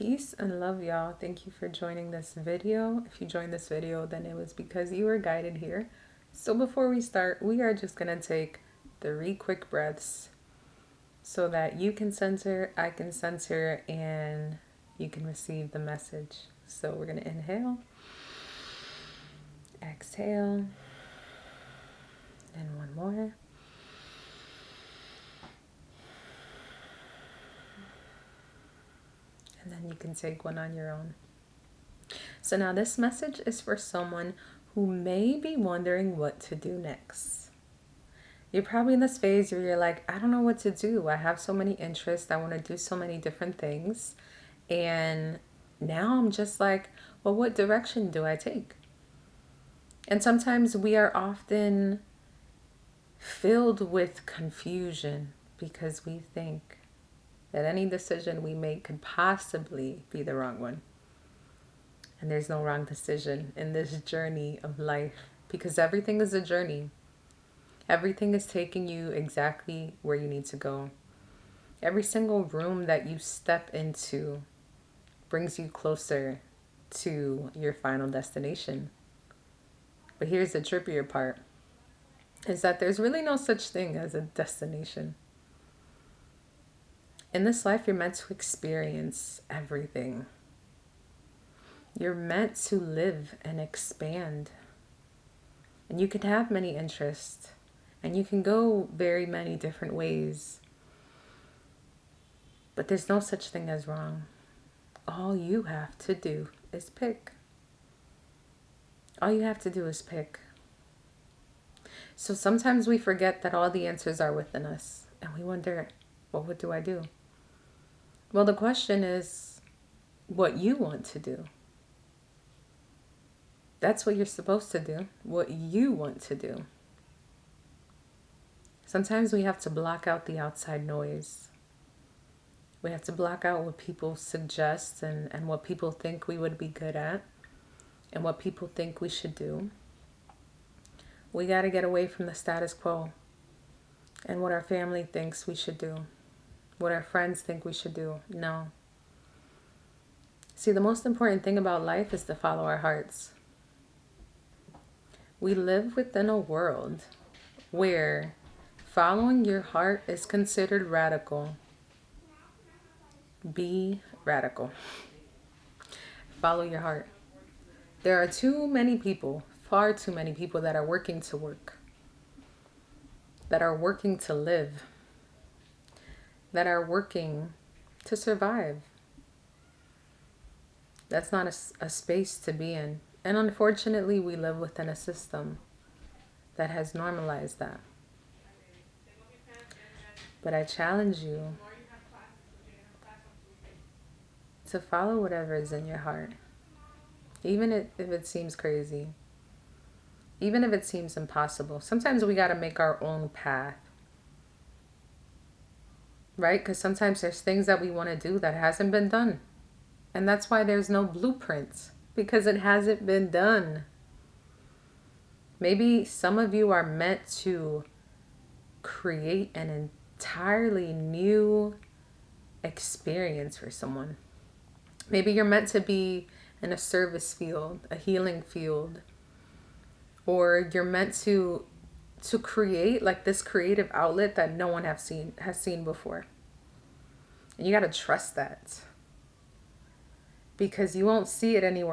Peace and love, y'all. Thank you for joining this video. If you joined this video, then it was because you were guided here. So before we start, we are just going to take 3 quick breaths so that you can center, I can center, and you can receive the message. So we're going to inhale, exhale, and one more. And then you can take one on your own. So now this message is for someone who may be wondering what to do next. You're probably in this phase where you're like, I don't know what to do. I have so many interests. I want to do so many different things. And now I'm just like, well, what direction do I take? And sometimes we are often filled with confusion because we think that any decision we make could possibly be the wrong one. And there's no wrong decision in this journey of life because everything is a journey. Everything is taking you exactly where you need to go. Every single room that you step into brings you closer to your final destination. But here's the trippier part, is that there's really no such thing as a destination. In this life, you're meant to experience everything. You're meant to live and expand. And you can have many interests. And you can go very many different ways. But there's no such thing as wrong. All you have to do is pick. All you have to do is pick. So sometimes we forget that all the answers are within us. And we wonder, well, what do I do? Well, the question is what you want to do. That's what you're supposed to do, what you want to do. Sometimes we have to block out the outside noise. We have to block out what people suggest and what people think we would be good at and what people think we should do. We got to get away from the status quo and what our family thinks we should do. What our friends think we should do. No. See, the most important thing about life is to follow our hearts. We live within a world where following your heart is considered radical. Be radical. Follow your heart. There are too many people, far too many people that are working to work, that are working to live, that are working to survive. That's not a space to be in. And unfortunately, we live within a system that has normalized that. But I challenge you to follow whatever is in your heart. Even if it seems crazy. Even if it seems impossible. Sometimes we got to make our own path. Right? Because sometimes there's things that we want to do that hasn't been done. And that's why there's no blueprints. Because it hasn't been done. Maybe some of you are meant to create an entirely new experience for someone. Maybe you're meant to be in a service field, a healing field. Or you're meant to create like this creative outlet that no one has seen before. And you got to trust that. Because you won't see it anywhere